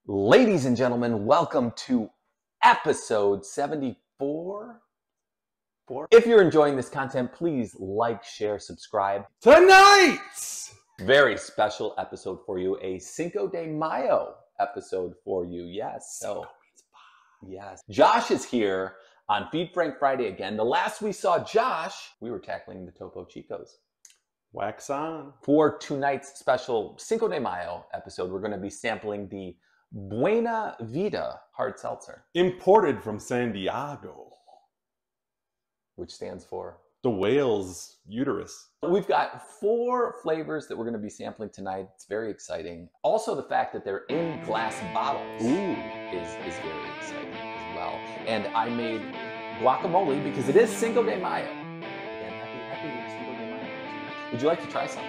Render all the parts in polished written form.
Ladies and gentlemen, welcome to episode 74. If you're enjoying this content, please like, share, subscribe. Tonight's Very special episode for you, a Cinco de Mayo episode for you. Yes, yes. Josh is here on Feed Frank Friday again. The last we saw Josh, we were tackling the Topo Chicos. wax on. For tonight's special Cinco de Mayo episode, we're going to be sampling the Buenavida hard seltzer, Imported from San Diego. which stands for... The whale's uterus. We've got 4 flavors that we're going to be sampling tonight. It's very exciting. Also, the fact that they're in glass bottles is very exciting as well. And I made guacamole because it is Cinco de Mayo. Again, happy Cinco de Mayo. Would you like to try some?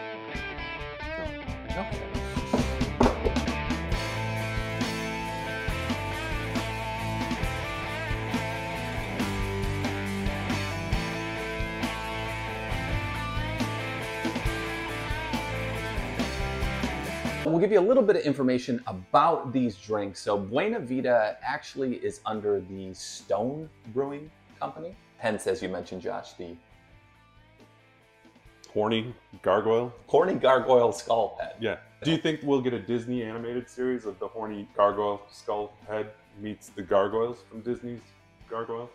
No? Okay. We'll give you a little bit of information about these drinks. So Buenavida actually is under the Stone Brewing Company. Hence, as you mentioned, Josh, the Horny gargoyle. horny gargoyle skull head. Yeah. Do you think we'll get a Disney animated series of the horny gargoyle skull head meets the gargoyles from Disney's Gargoyles?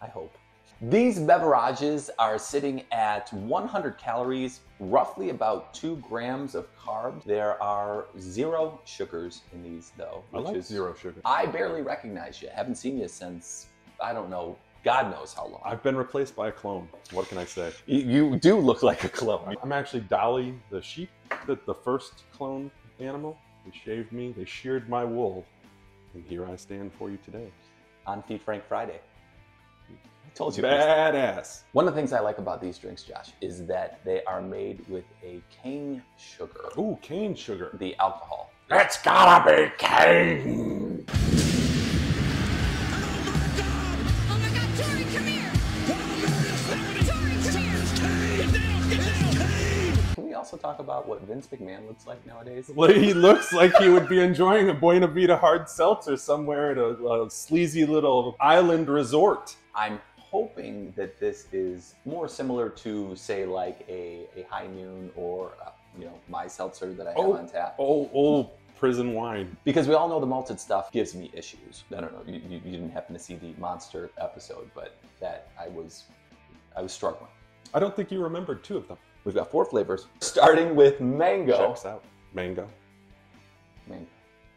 I hope. These beverages are sitting at 100 calories, roughly about 2 grams of carbs. There are 0 sugars in these, though. I like 0 sugar. I barely recognize you. Haven't seen you since, I don't know, God knows how long. I've been replaced by a clone. What can I say? You do look like a clone. I'm actually Dolly the sheep, the first clone animal. They shaved me, they sheared my wool, and here I stand for you today. On Feed Frank Friday. I told you. Badass. One of the things I like about these drinks, Josh, is that they are made with a cane sugar. Ooh, cane sugar. The alcohol. It's gotta be cane. Oh my God, Tori, come here! Tori, come here! Can we also talk about what Vince McMahon looks like nowadays? Well, he looks like he would be enjoying a Buenavida hard seltzer somewhere at a sleazy little island resort. I'm hoping that this is more similar to, say, like a High Noon or, my seltzer that I have on tap. Oh, prison wine. Because we all know the malted stuff gives me issues. I don't know, you didn't happen to see the Monster episode, but that I was struggling. I don't think you remembered 2 of them. We've got 4 flavors, starting with mango. Checks out. Mango. Mango.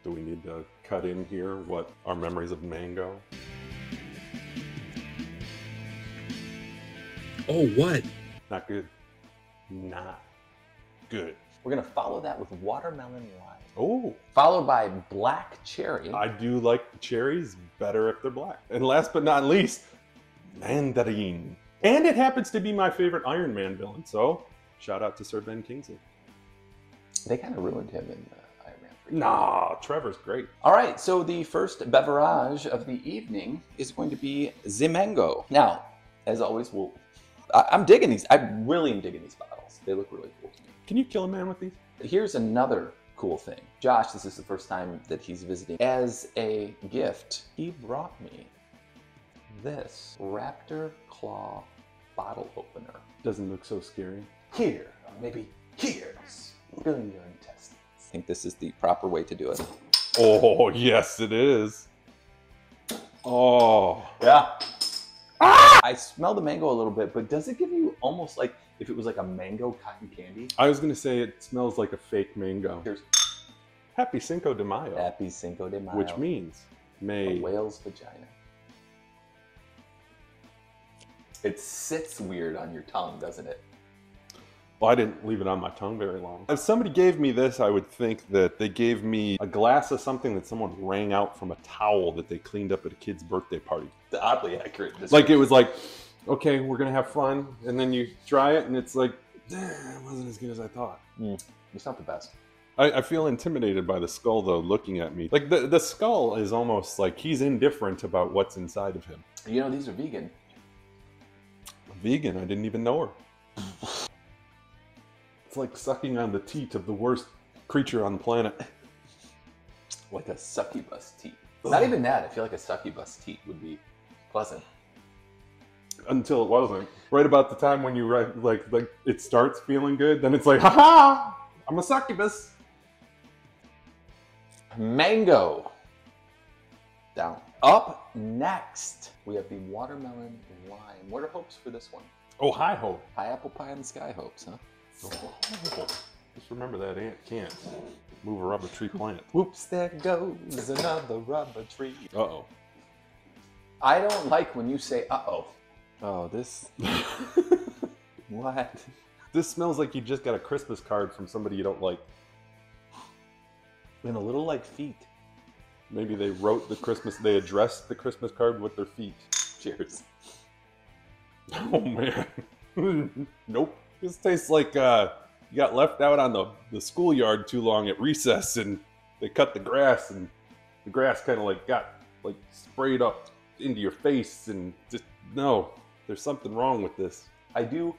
Do we need to cut in here what our memories of mango? Oh, what? Not good. Not good. We're gonna follow that with watermelon lime, Oh, followed by black cherry. I do like the cherries better if they're black. And last but not least, Mandarin. And it happens to be my favorite Iron Man villain, so shout out to Sir Ben Kingsley. They kind of ruined him in Iron Man 3. Nah, Trevor's great. All right, so the first beverage of the evening is going to be the mango. Now, as always, I'm digging these. I really am digging these bottles. They look really cool to me. Can you kill a man with these? Here's another cool thing. Josh, this is the first time that he's visiting. As a gift, he brought me this Raptor Claw bottle opener. Doesn't look so scary. Here, or maybe here's filling your intestines. I think this is the proper way to do it. Oh, yes, it is. Oh. Yeah. Ah! I smell the mango a little bit, but does it give you almost like if it was like a mango cotton candy? I was going to say it smells like a fake mango. Here's Happy Cinco de Mayo. Happy Cinco de Mayo. Which means a May. whale's vagina. It sits weird on your tongue, doesn't it? Well, I didn't leave it on my tongue very long. If somebody gave me this, I would think that they gave me a glass of something that someone wrung out from a towel that they cleaned up at a kid's birthday party. The oddly accurate description. Like it was like, okay, we're gonna have fun, and then you try it, and it's like, it wasn't as good as I thought. It's not the best. I feel intimidated by the skull, though, looking at me. Like, the skull is almost like he's indifferent about what's inside of him. You know, these are vegan. Vegan? I didn't even know her. It's like sucking on the teat of the worst creature on the planet. Like a succubus tea. Not even that. I feel like a succubus tea would be pleasant. Until it wasn't. Right about the time when you like it starts feeling good, then it's like, haha, I'm a succubus. Mango. Down. Up next, we have the watermelon lime. What are hopes for this one? Oh, high hope. High apple pie in the sky hopes, huh? Oh, just remember that ant can't move a rubber tree plant. Whoops, there goes another rubber tree. Uh-oh. I don't like when you say uh-oh. Oh, this... What? This smells like you just got a Christmas card from somebody you don't like. And a little like feet. Maybe they wrote the Christmas, they addressed the Christmas card with their feet. Cheers. Oh, man. Nope. This tastes like you got left out on the schoolyard too long at recess, and they cut the grass, and the grass kind of like got like sprayed up into your face, and just, no, there's something wrong with this. I do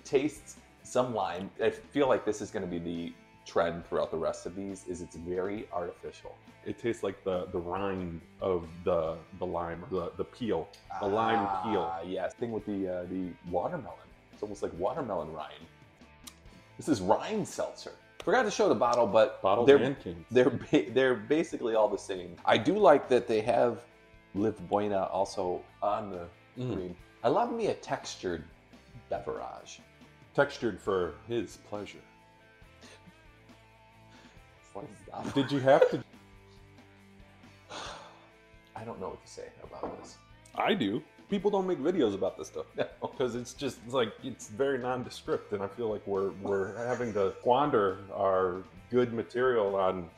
taste some lime. I feel like this is going to be the trend throughout the rest of these, is it's very artificial. It tastes like the rind of the lime, the peel, the lime peel. Yes, thing with the watermelon. It's almost like watermelon rind. This is rind seltzer. Forgot to show the bottle, but Bottles they're and cans. they're basically all the same. I do like that they have Live Buena also on the green. I love me a textured beverage. Textured for his pleasure. Stop. Did you have to? I don't know what to say about this. I do. People don't make videos about this stuff No. because it's like it's very nondescript, and I feel like we're having to squander our good material on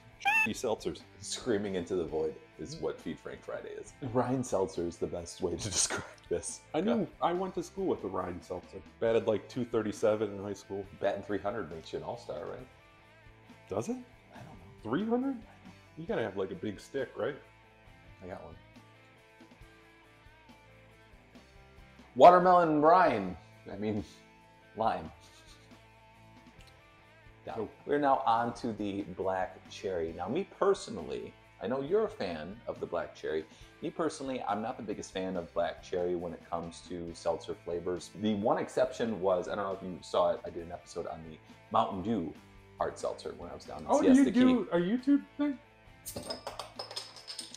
shitty seltzers. Screaming into the void is what Feed Frank Friday is. Rind seltzer is the best way to describe this. I went to school with a rind seltzer. Batted like 237 in high school. Batting 300 makes you an all-star, right? Does it? I don't know. 300? You gotta have like a big stick, right? I got one. Watermelon rind. I mean, lime. Now, Oh. we're now on to the black cherry. Now, me personally, I know you're a fan of the black cherry. Me personally, I'm not the biggest fan of black cherry when it comes to seltzer flavors. The one exception was, I don't know if you saw it, I did an episode on the Mountain Dew hard seltzer when I was down in Oh, do Siesta you do a YouTube thing?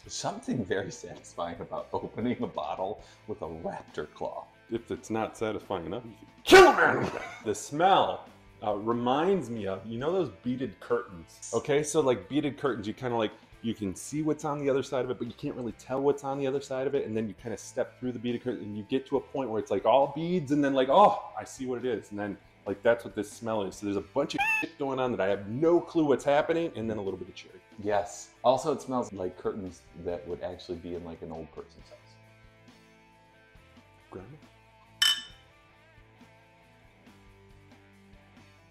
There's something very satisfying about opening a bottle with a raptor claw. If it's not satisfying enough, you can kill it. The smell reminds me of, you know those beaded curtains? Okay, so like beaded curtains, you kind of like, you can see what's on the other side of it, but you can't really tell what's on the other side of it, and then you kind of step through the beaded curtain, and you get to a point where it's like all beads, and then like, oh, I see what it is, and then like that's what this smell is. So there's a bunch of shit going on that I have no clue what's happening, and then a little bit of cherry. Yes. Also, it smells like curtains that would actually be in like an old person's house. Grandma?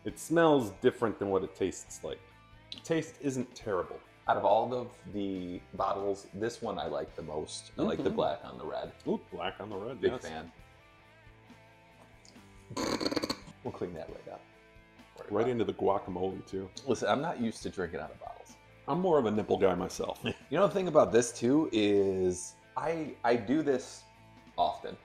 It smells different than what it tastes like. The taste isn't terrible. Out of all of the bottles, this one I like the most. I like the black on the red. Ooh, black on the red. Big yes. fan. We'll clean that right up. Right into the guacamole too. Listen, I'm not used to drinking out of bottles. I'm more of a nipple guy myself. You know the thing about this too is I do this often.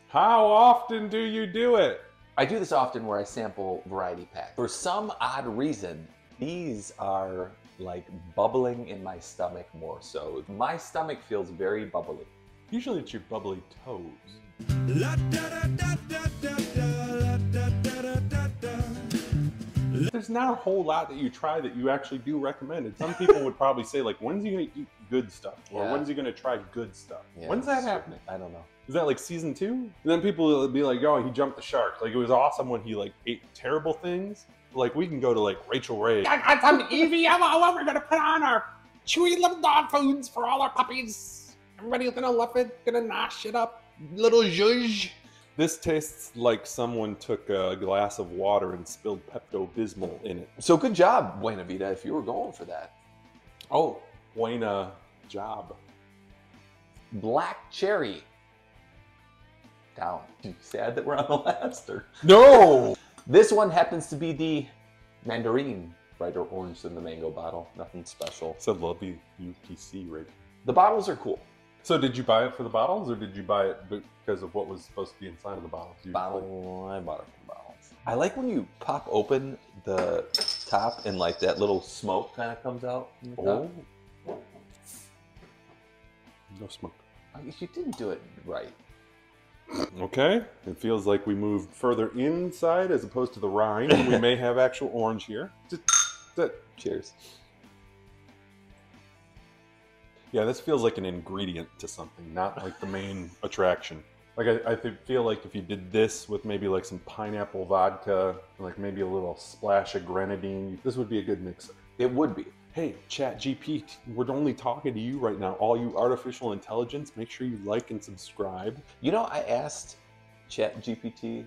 How often do you do it? I do this often where I sample variety pack. For some odd reason, these are like bubbling in my stomach more so. My stomach feels very bubbly. Usually it's your bubbly toes. La da da da da da da, la da da da da da. There's not a whole lot that you try that you actually do recommend. And some people would probably say like, when's he gonna eat good stuff? Or Yeah. when's he gonna try good stuff? Yeah, When's that happening? I don't know. Is that like season 2? And then people will be like, oh, he jumped the shark. Like it was awesome when he like ate terrible things. Like we can go to like Rachel Ray. I got some Evie. We're gonna put on our chewy little dog foods for all our puppies. Everybody's gonna love it, gonna nosh it up. Little zhuzh. This tastes like someone took a glass of water and spilled Pepto-Bismol in it. So good job, Buenavida, if you were going for that. Oh, buena job. Black cherry. Down. Sad that we're on the last. Or... No! This one happens to be the Mandarin brighter orange than the mango bottle. Nothing special. It's a lovely UPC right. The bottles are cool. So did you buy it for the bottles, or did you buy it because of what was supposed to be inside of the bottles? I bought it from bottles. I like when you pop open the top and like that little smoke kind of comes out. Oh. No smoke. You didn't do it right. Okay, it feels like we moved further inside as opposed to the rind. We may have actual orange here. Cheers. Yeah, this feels like an ingredient to something, not like the main attraction. Like I feel like if you did this with maybe like some pineapple vodka, like maybe a little splash of grenadine, this would be a good mixer. It would be. Hey, ChatGPT, we're only talking to you right now. All you artificial intelligence, make sure you like and subscribe. You know, I asked ChatGPT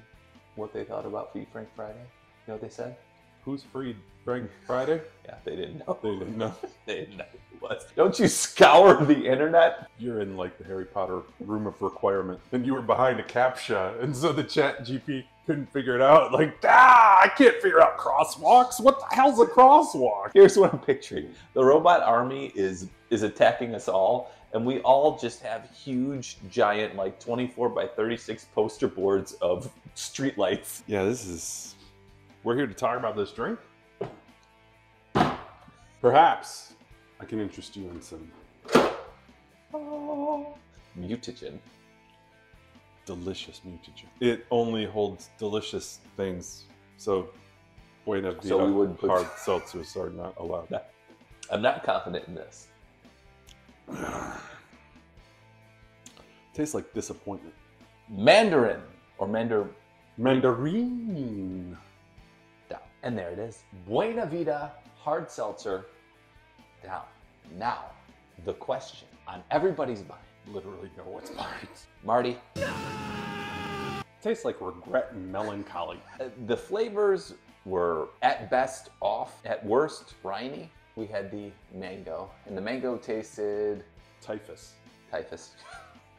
what they thought about Free Frank Friday. You know what they said? Who's free Frank Friday? Yeah, they didn't know. They didn't know. They didn't know who it was. Don't you scour the internet? You're in like the Harry Potter room of requirement, and you were behind a CAPTCHA, and so the ChatGPT couldn't figure it out. Like, I can't figure out crosswalks. What the hell's a crosswalk? Here's what I'm picturing. The robot army is attacking us all, and we all just have huge, giant, like 24 by 36 poster boards of streetlights. Yeah, we're here to talk about this drink. Perhaps I can interest you in some Mutagen. delicious mutagen. It only holds delicious things, so Buenavida So we would put- hard seltzers are not allowed. I'm not confident in this. Tastes like disappointment. Mandarin or Mandarin. down. And there it is. Buenavida hard seltzer down. Now, the question on everybody's mind. Literally know what's mine. Marty, Tastes like regret and melancholy. the flavors were at best off, at worst briny. We had the mango, and the mango tasted Typhus.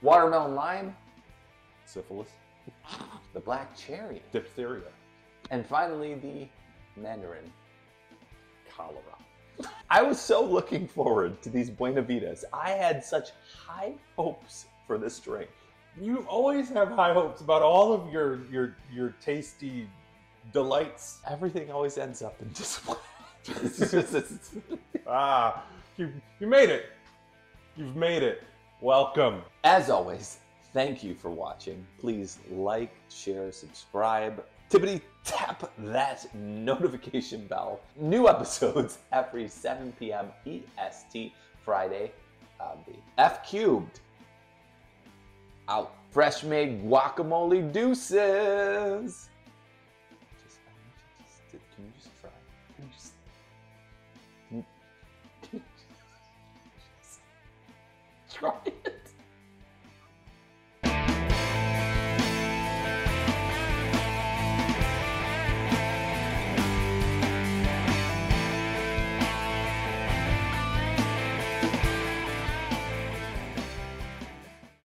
watermelon lime, Syphilis. the black cherry, Diphtheria. and finally the mandarin. Cholera. I was so looking forward to these Buenavidas. I had such high hopes for this drink. You always have high hopes about all of your tasty delights. Everything always ends up in disappointment. You made it. You've made it. Welcome. As always, thank you for watching. Please like, share, subscribe. Tippity tap that notification bell. New episodes every 7 p.m. EST Friday on the F Cubed. Out. Fresh made guacamole deuces. Can you just try? Can you just try?